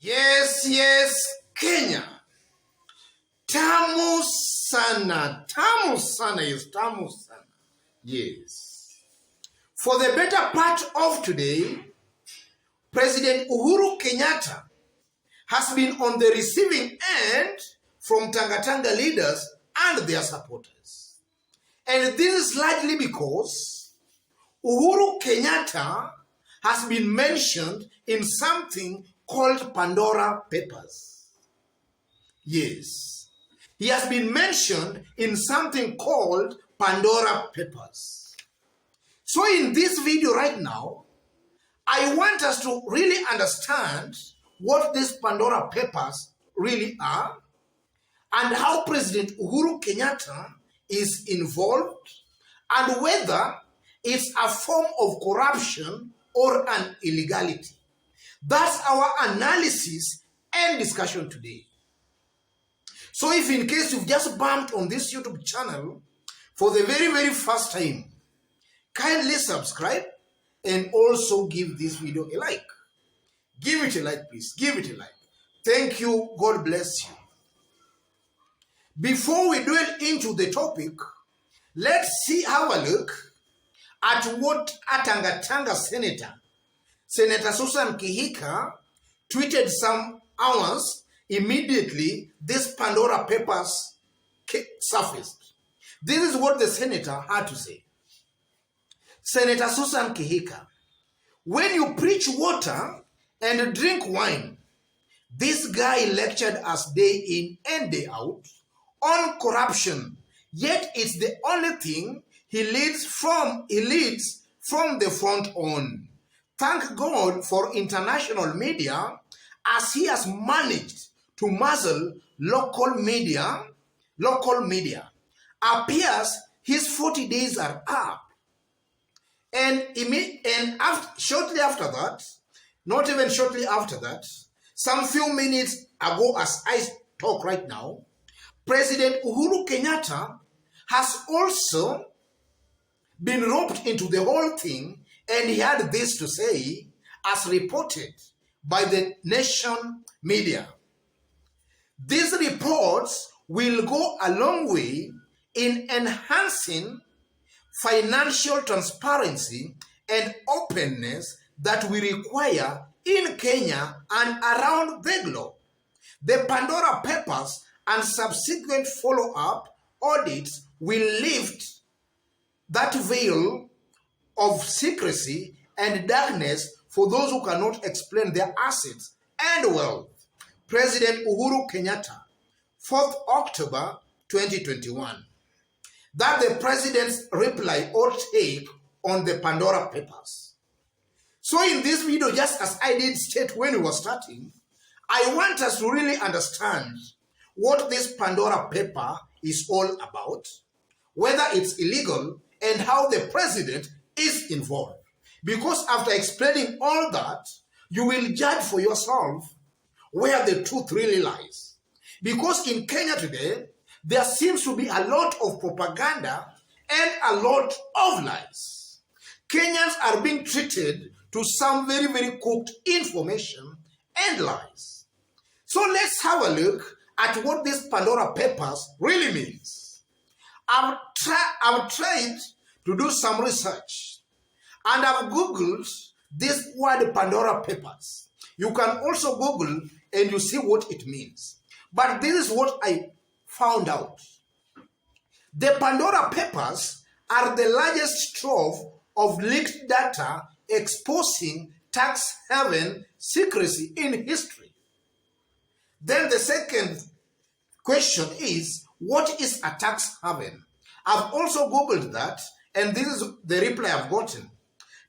Yes, Kenya. Tamu sana. Tamu sana, yes, tamu sana. Yes. For the better part of today, President Uhuru Kenyatta has been on the receiving end from Tanga leaders and their supporters. And this is largely because Uhuru Kenyatta has been mentioned in something called Pandora Papers. Yes, he has been mentioned in something called Pandora Papers. So in this video right now, I want us to really understand what these Pandora Papers really are and how President Uhuru Kenyatta is involved and whether it's a form of corruption or an illegality. That's our analysis and discussion today. So if in case you've just bumped on this YouTube channel for the very first time, kindly subscribe and also give this video a like. Give it a like, please. Give it a like. Thank you. God bless you. Before we dwell into the topic, let's have a look at what a Tanga Senator Susan Kihika, tweeted some hours immediately this Pandora Papers surfaced. This is what the senator had to say. Senator Susan Kihika, when you preach water and drink wine, this guy lectured us day in and day out on corruption, yet it's the only thing he leads from the front on. Thank God for international media as he has managed to muzzle local media. Appears his 40 days are up. And shortly after that, not even shortly after that, some few minutes ago as I talk right now, President Uhuru Kenyatta has also been roped into the whole thing, and he had this to say as reported by the nation media. These reports will go a long way in enhancing financial transparency and openness that we require in Kenya and around the globe. The Pandora Papers and subsequent follow-up audits will lift that veil of secrecy and darkness for those who cannot explain their assets and wealth. President Uhuru Kenyatta, 4th October 2021. That the president's reply or take on the Pandora Papers. So in this video, just as I did state when we were starting, I want us to really understand what this Pandora paper is all about, whether it's illegal, and how the president is involved. Because after explaining all that, you will judge for yourself where the truth really lies. Because in Kenya today, there seems to be a lot of propaganda and a lot of lies. Kenyans are being treated to some very cooked information and lies. So let's have a look at what these Pandora Papers really means. I've tried to do some research and I've Googled this word Pandora Papers. You can also Google and you see what it means. But this is what I found out. The Pandora Papers are the largest trove of leaked data exposing tax haven secrecy in history. Then the second question is, what is a tax haven? I've also Googled that, and this is the reply I've gotten.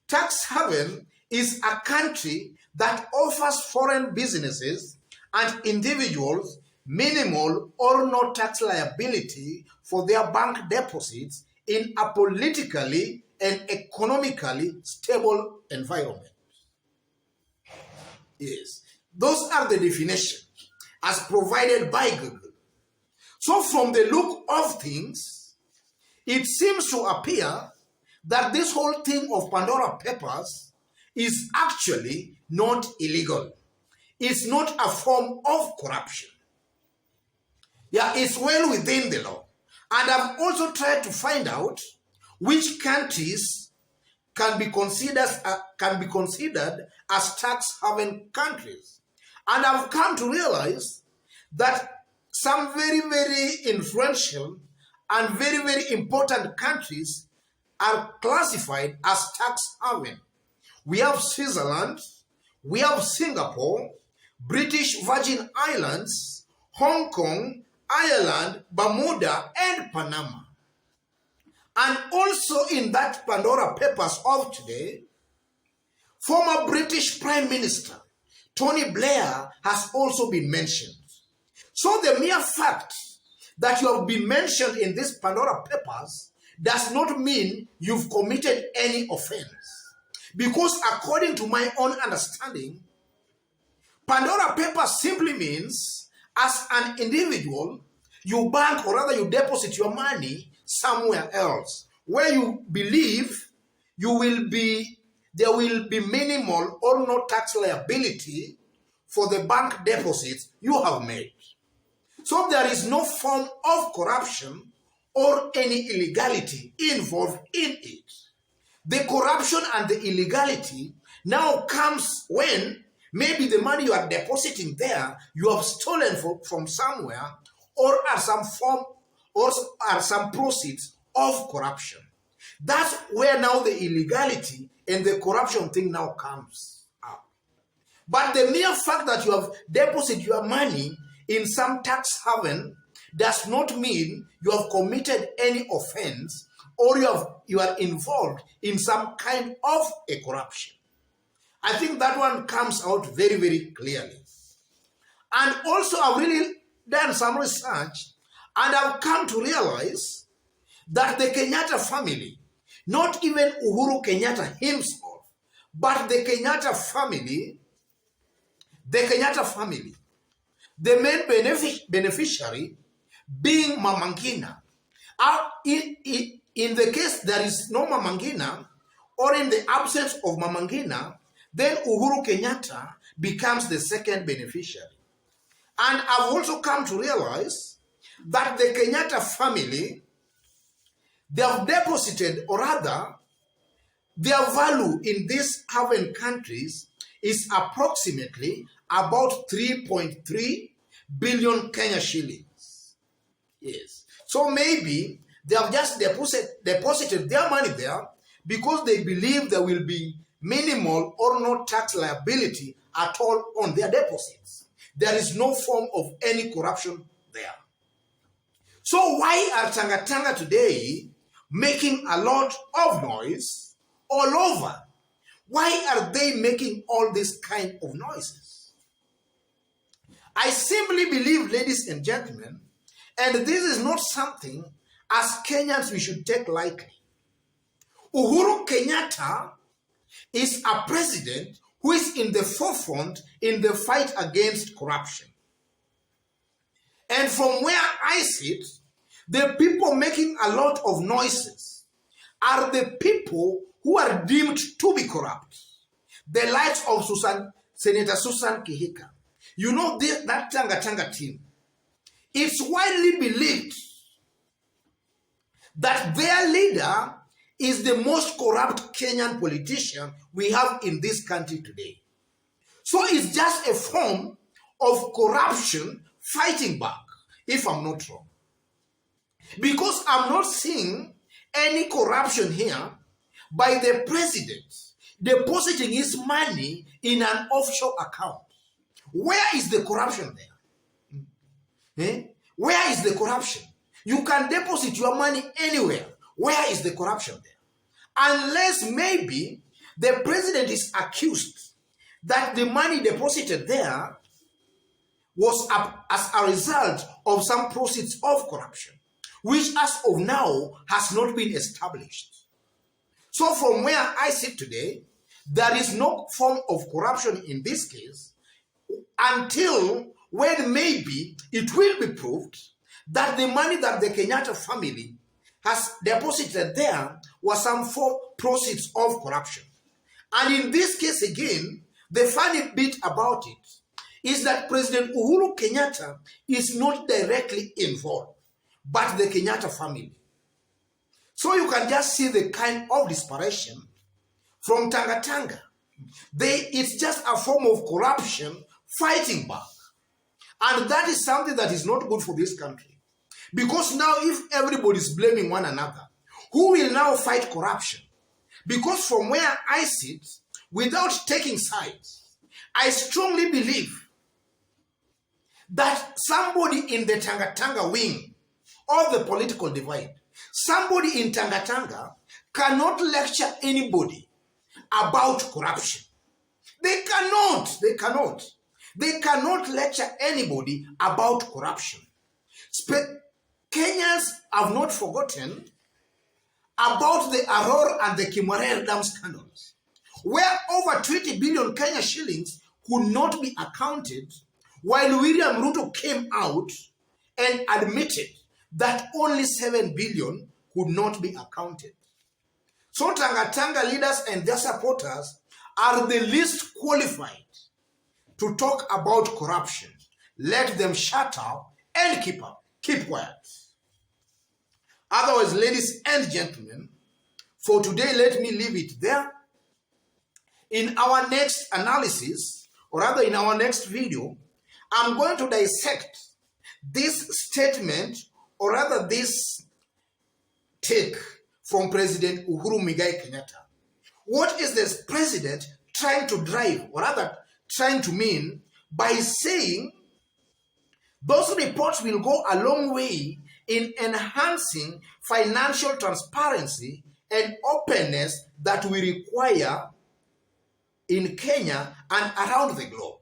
Tax haven is a country that offers foreign businesses and individuals minimal or no tax liability for their bank deposits in a politically and economically stable environment. Yes, those are the definitions as provided by Google. So from the look of things, it seems to appear that this whole thing of Pandora Papers is actually not illegal. is not a form of corruption. Yeah, it's well within the law. And I've also tried to find out which countries can be considered as tax haven countries. And I've come to realize that some very, very influential and very, very important countries are classified as tax haven. We have Switzerland, we have Singapore, British Virgin Islands, Hong Kong, Ireland, Bermuda, and Panama. And also in that Pandora Papers of today, former British Prime Minister Tony Blair has also been mentioned. So the mere fact that you have been mentioned in this Pandora Papers does not mean you've committed any offense. Because according to my own understanding, Pandora Papers simply means as an individual, you bank or rather you deposit your money somewhere else where you believe there will be minimal or no tax liability for the bank deposits you have made. So there is no form of corruption or any illegality involved in it. The corruption and the illegality now comes when maybe the money you are depositing there you have stolen from somewhere or are some form or are some proceeds of corruption. That's where now the illegality and the corruption thing now comes up. But the mere fact that you have deposited your money in some tax haven does not mean you have committed any offense or you are involved in some kind of a corruption. I think that one comes out very, very clearly. And also I've really done some research and I've come to realize that the Kenyatta family, not even Uhuru Kenyatta himself, but the Kenyatta family, the main beneficiary being Mama Ngina. In the case there is no Mama Ngina, or in the absence of Mama Ngina, then Uhuru Kenyatta becomes the second beneficiary. And I've also come to realize that the Kenyatta family, they have deposited, or rather, their value in these haven countries is approximately about 3.3 billion Kenya shillings. Yes. So maybe they have just deposited their money there because they believe there will be minimal or no tax liability at all on their deposits. There is no form of any corruption there. So why are Tanga today making a lot of noise all over? Why are they making all this kind of noises? I simply believe, ladies and gentlemen, and this is not something as Kenyans we should take lightly. Uhuru Kenyatta is a president who is in the forefront in the fight against corruption. And from where I sit, the people making a lot of noises are the people who are deemed to be corrupt. The likes of Senator Susan Kihika. You know that Tanga team. It's widely believed that their leader is the most corrupt Kenyan politician we have in this country today. So it's just a form of corruption fighting back, if I'm not wrong. Because I'm not seeing any corruption here by the president depositing his money in an offshore account. Where is the corruption there? Where is the corruption? You can deposit your money anywhere. Where is the corruption there? Unless maybe the president is accused that the money deposited there was as a result of some proceeds of corruption, which as of now has not been established. So from where I sit today, there is no form of corruption in this case until when maybe it will be proved that the money that the Kenyatta family has deposited there was some proceeds of corruption. And in this case again, the funny bit about it is that President Uhuru Kenyatta is not directly involved, but the Kenyatta family. So you can just see the kind of desperation from Tanga. It's just a form of corruption fighting back. And that is something that is not good for this country. Because now if everybody is blaming one another, who will now fight corruption? Because from where I sit, without taking sides, I strongly believe that somebody in the Tanga wing of the political divide, somebody in Tanga cannot lecture anybody about corruption. They cannot lecture anybody about corruption. Kenyans have not forgotten about the Aror and the Kimwarer Dam scandals, where over 20 billion Kenya shillings could not be accounted, while William Ruto came out and admitted that only 7 billion could not be accounted. So Tanga leaders and their supporters are the least qualified to talk about corruption. Let them shut up and keep quiet. Otherwise, ladies and gentlemen, for today, let me leave it there. In our next analysis, or rather in our next video, I'm going to dissect this statement, or rather this take from President Uhuru Kenyatta. What is this president trying to drive, or rather trying to mean, by saying those reports will go a long way in enhancing financial transparency and openness that we require in Kenya and around the globe?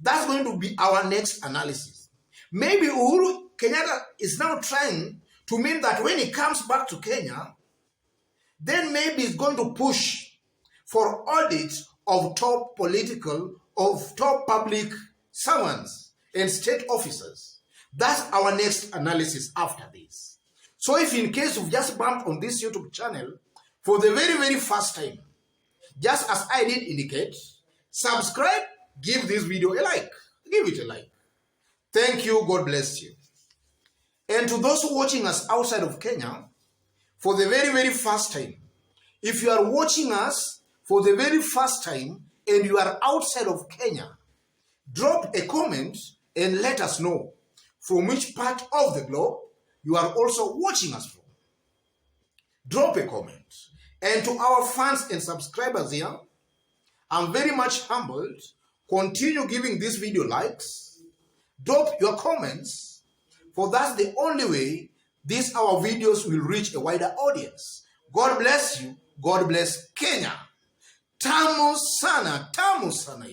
That's going to be our next analysis. Maybe Uhuru Kenyatta is now trying to mean that when he comes back to Kenya, then maybe he's going to push for audits of top public servants and state officers. That's our next analysis after this. So if in case you've just bumped on this YouTube channel for the very, very first time, just as I did indicate, subscribe, give this video a like. Give it a like. Thank you. God bless you. And to those watching us outside of Kenya, for the very, very first time, if you are watching us for the very first time and you are outside of Kenya, drop a comment and let us know from which part of the globe you are also watching us from. Drop a comment. And to our fans and subscribers here, I'm very much humbled. Continue giving this video likes. Drop your comments, for that's the only way our videos will reach a wider audience. God bless you. God bless Kenya. Tamu sana, yes, tamu sana.